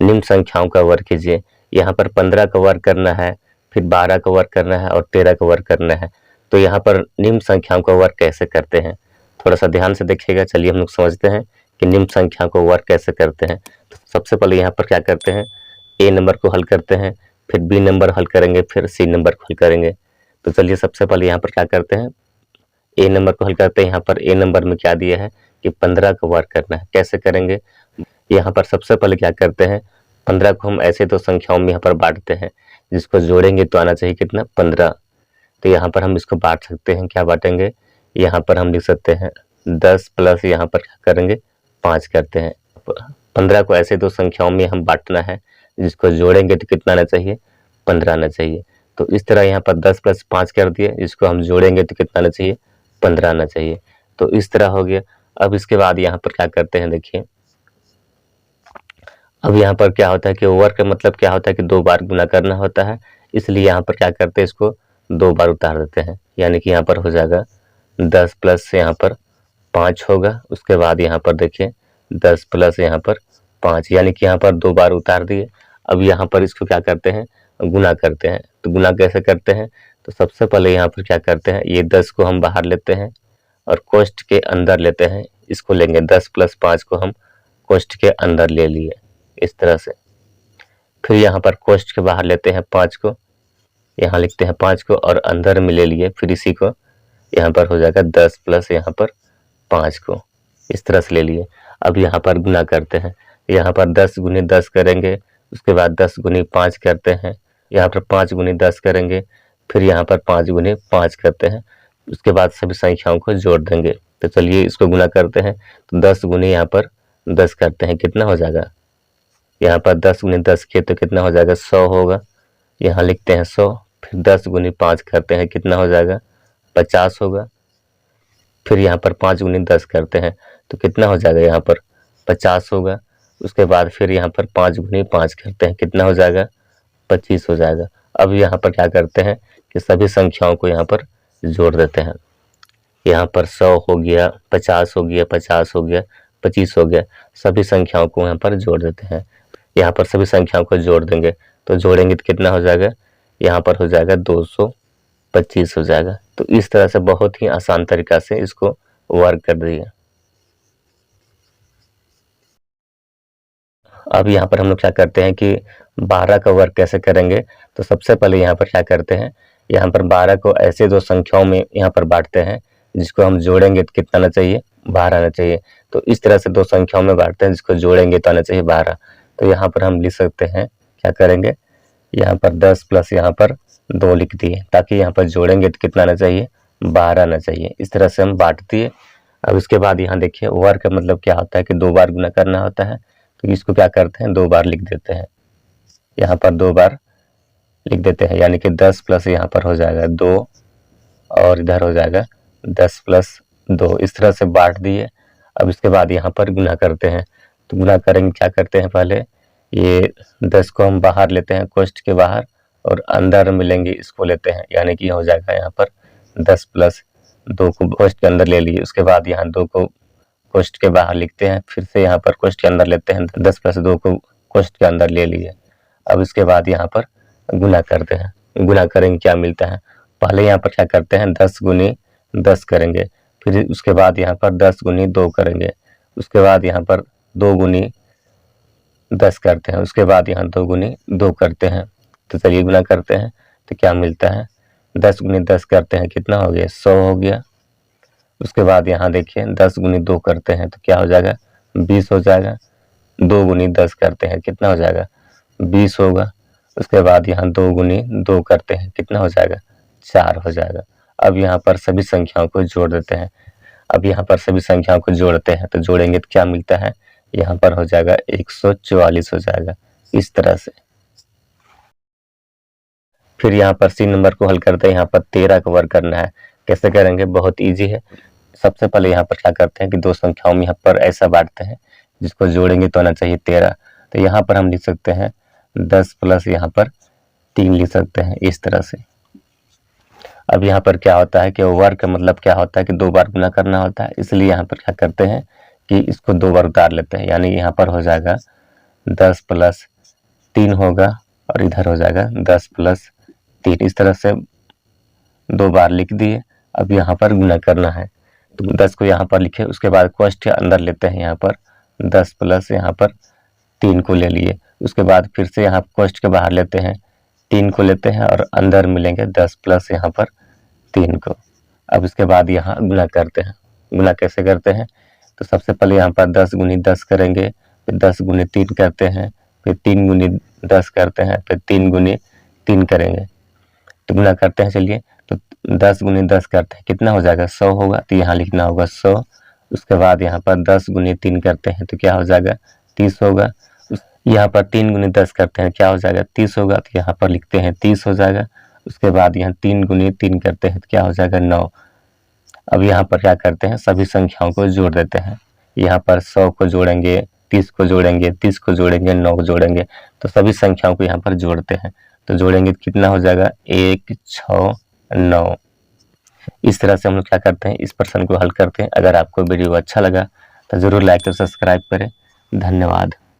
निम्न संख्याओं का वर्ग कीजिए। यहाँ पर 15 का वर्ग करना है, फिर 12 का वर्ग करना है और 13 का वर्ग करना है। तो यहाँ पर निम्न संख्याओं का वर्ग कैसे करते हैं, थोड़ा सा ध्यान से देखिएगा। चलिए हम लोग समझते हैं कि निम्न संख्याओं को वर्ग कैसे करते हैं। तो सबसे पहले यहाँ पर क्या करते हैं, ए नंबर को हल करते हैं, फिर बी नंबर हल करेंगे, फिर सी नंबर को हल करेंगे। तो चलिए सबसे पहले यहाँ पर क्या करते हैं, ए नंबर को हल करते हैं। यहाँ पर ए नंबर में क्या दिया है कि 15 का वर्ग करना है। कैसे करेंगे, यहाँ पर सबसे पहले क्या करते हैं, 15 को हम ऐसे तो संख्याओं में यहाँ पर बांटते हैं, जिसको जोड़ेंगे तो आना चाहिए कितना, 15। तो यहाँ पर हम इसको बांट सकते हैं, क्या बांटेंगे, यहाँ पर हम लिख सकते हैं 10 प्लस यहाँ पर क्या करेंगे 5 करते हैं। 15 को ऐसे दो संख्याओं में हम बांटना है, जिसको जोड़ेंगे तो कितना आना चाहिए, 15 आना चाहिए। तो इस तरह यहाँ पर 10 प्लस 5 कर दिए, जिसको हम जोड़ेंगे तो कितना आना चाहिए, 15 आना चाहिए। तो इस तरह हो गया। अब इसके बाद यहाँ पर क्या करते हैं, देखिए अब यहाँ पर क्या होता है कि वर्ग का मतलब क्या होता है कि 2 बार गुना करना होता है, इसलिए यहाँ पर क्या करते हैं, इसको 2 बार उतार देते हैं। यानी कि यहाँ पर हो जाएगा 10 प्लस यहाँ पर 5 होगा, उसके बाद यहाँ पर देखिए 10 प्लस यहाँ पर 5, यानी कि यहाँ पर 2 बार उतार दिए। अब यहाँ पर इसको क्या करते हैं, गुना करते हैं। तो गुना कैसे करते हैं, तो सबसे पहले यहाँ पर क्या करते हैं, ये 10 को हम बाहर लेते हैं और कोष्ठ के अंदर लेते हैं, इसको लेंगे 10 प्लस 5 को हम कोष्ठ के अंदर ले लिए इस तरह से। फिर यहाँ पर कोष्ठ के बाहर लेते हैं 5 को, यहाँ लिखते हैं 5 को और अंदर में ले लिए, फिर इसी को यहाँ पर हो जाएगा 10 प्लस यहाँ पर 5 को इस तरह से ले लिए। अब यहाँ पर गुना करते हैं, यहाँ पर 10 गुनी 10 करेंगे, उसके बाद 10 गुनी 5 करते हैं, यहाँ पर 5 गुनी 10 करेंगे, फिर यहाँ पर 5 गुनी 5 करते हैं, उसके बाद सभी संख्याओं को जोड़ देंगे। तो चलिए इसको गुना करते हैं। तो 10 गुनी यहाँ पर 10 करते हैं, कितना हो जाएगा, यहाँ पर 10 गुनी 10 किए तो कितना हो जाएगा, 100 होगा, यहाँ लिखते हैं 100। फिर 10 गुनी 5 करते हैं, कितना हो जाएगा, 50 होगा। फिर यहाँ पर 5 गुनी 10 करते हैं तो कितना हो जाएगा, यहाँ पर 50 होगा। उसके बाद फिर यहाँ पर 5 गुनी 5 करते हैं, कितना हो जाएगा, 25 हो जाएगा। अब यहाँ पर क्या करते हैं कि सभी संख्याओं को यहाँ पर जोड़ देते हैं। यहाँ पर 100 हो गया, 50 हो गया, 50 हो गया, 25 हो गया, सभी संख्याओं को यहाँ पर जोड़ देते हैं। यहाँ पर सभी संख्याओं को जोड़ देंगे तो जोड़ेंगे तो कितना हो जाएगा, यहाँ पर हो जाएगा 225 हो जाएगा। तो इस तरह से बहुत ही आसान तरीका से इसको वर्क कर दिए। अब यहाँ पर हम लोग क्या करते हैं कि 12 का वर्ग कैसे करेंगे। तो सबसे पहले यहाँ पर क्या करते हैं, यहाँ पर 12 को ऐसे दो संख्याओं में यहाँ पर बांटते हैं, जिसको हम जोड़ेंगे तो कितना आना चाहिए, 12 आना चाहिए। तो इस तरह से दो संख्याओं में बांटते हैं, जिसको जोड़ेंगे तो आना चाहिए 12। तो यहाँ पर हम लिख सकते हैं, क्या करेंगे, यहाँ पर 10 प्लस यहाँ पर 2 लिख दिए, ताकि यहाँ पर जोड़ेंगे तो कितना आना चाहिए, 12 आना चाहिए। इस तरह से हम बांट दिए। अब इसके बाद यहाँ देखिए वर्ग का मतलब क्या होता है कि 2 बार गुना करना होता है। तो इसको क्या करते हैं, 2 बार लिख देते हैं, यहाँ पर 2 बार लिख देते हैं, यानी कि 10 प्लस यहाँ पर हो जाएगा 2 और इधर हो जाएगा 10 प्लस 2, इस तरह से बांट दिए। अब इसके बाद यहाँ पर गुना करते हैं। तो गुना करेंगे, क्या करते हैं, पहले ये 10 को हम बाहर लेते हैं कोष्ठ के बाहर और अंदर मिलेंगे इसको लेते हैं, यानी कि हो जाएगा यहाँ पर 10 प्लस 2 को कोष्ठ के अंदर ले लिए। उसके बाद यहाँ 2 को कोष्ठ के बाहर लिखते हैं, फिर से यहाँ पर कोष्ठ के अंदर लेते हैं, 10 प्लस 2 को कोष्ठ के अंदर ले लिए। अब इसके बाद यहाँ पर गुना करते हैं। गुना करेंगे, क्या मिलता है, पहले यहाँ पर क्या करते हैं, 10 गुनी 10 करेंगे, फिर उसके बाद यहाँ पर 10 गुनी 2 करेंगे, उसके बाद यहाँ पर 2 गुनी 10 करते हैं, उसके बाद यहाँ 2 गुनी 2 करते हैं। तो चलिए गुना करते हैं तो क्या मिलता है, 10 गुनी 10 करते हैं, कितना हो गया, 100 हो गया। उसके बाद यहाँ देखिए 10 गुनी 2 करते हैं तो क्या हो जाएगा, 20 हो जाएगा। 2 गुनी 10 करते हैं, कितना हो जाएगा, 20 होगा। उसके बाद यहाँ 2 गुनी 2 करते हैं, कितना हो जाएगा, 4 हो जाएगा। अब यहाँ पर सभी संख्याओं को जोड़ देते हैं। अब यहाँ पर सभी संख्याओं को जोड़ते हैं तो जोड़ेंगे तो क्या मिलता है, यहाँ पर हो जाएगा 144 हो जाएगा, इस तरह से। फिर यहाँ पर सी नंबर को हल करते हैं। यहाँ पर 13 का वर्ग करना है। कैसे करेंगे, बहुत इजी है। सबसे पहले यहाँ पर क्या करते हैं कि दो संख्याओं में यहाँ पर ऐसा बांटते हैं, जिसको जोड़ेंगे तो आना चाहिए 13। तो यहाँ पर हम लिख सकते हैं 10 प्लस यहाँ पर 3 लिख सकते हैं, इस तरह से। अब यहाँ पर क्या होता है कि वर्ग का मतलब क्या होता है कि 2 बार गुना करना होता है, इसलिए यहाँ पर क्या करते हैं कि इसको 2 बार उतार लेते हैं, यानी यहाँ पर हो जाएगा 10 प्लस 3 होगा और इधर हो जाएगा 10 प्लस 3। इस तरह से 2 बार लिख दिए। अब यहाँ पर गुना करना है तो 10 को यहाँ पर लिखे, उसके बाद कोष्ठ के अंदर लेते हैं यहाँ पर 10 प्लस यहाँ पर 3 को ले लिए। उसके बाद फिर से यहाँ कोष्ठ के बाहर लेते हैं 3 को लेते हैं और अंदर मिलेंगे 10 प्लस यहाँ पर 3 को। अब इसके बाद यहाँ गुना करते हैं। गुना कैसे करते हैं तो सबसे पहले यहाँ पर 10 गुनी 10 करेंगे, फिर 10 गुनी 3 करते हैं, फिर 3 गुनी 10 करते हैं, फिर 3 गुनी 3 करेंगे। तो गुना करते हैं, चलिए। तो 10 गुनी 10 करते हैं, कितना हो जाएगा 100 होगा, तो यहाँ लिखना होगा 100। उसके बाद यहाँ पर 10 गुनी 3 करते हैं तो क्या हो जाएगा 30 होगा। यहाँ पर 3 गुनी 10 करते हैं, क्या हो जाएगा 30 होगा, तो यहाँ पर लिखते हैं 30 हो जाएगा। उसके बाद यहाँ 3 गुनी 3 करते हैं तो क्या हो जाएगा 9। अब यहाँ पर क्या करते हैं, सभी संख्याओं को जोड़ देते हैं। यहाँ पर 100 को जोड़ेंगे, 30 को जोड़ेंगे, 30 को जोड़ेंगे, 9 को जोड़ेंगे, तो सभी संख्याओं को यहाँ पर जोड़ते हैं। तो जोड़ेंगे तो कितना हो जाएगा 1 6 9। इस तरह से हम लोग क्या करते हैं, इस प्रश्न को हल करते हैं। अगर आपको वीडियो अच्छा लगा तो ज़रूर लाइक और सब्सक्राइब करें। धन्यवाद।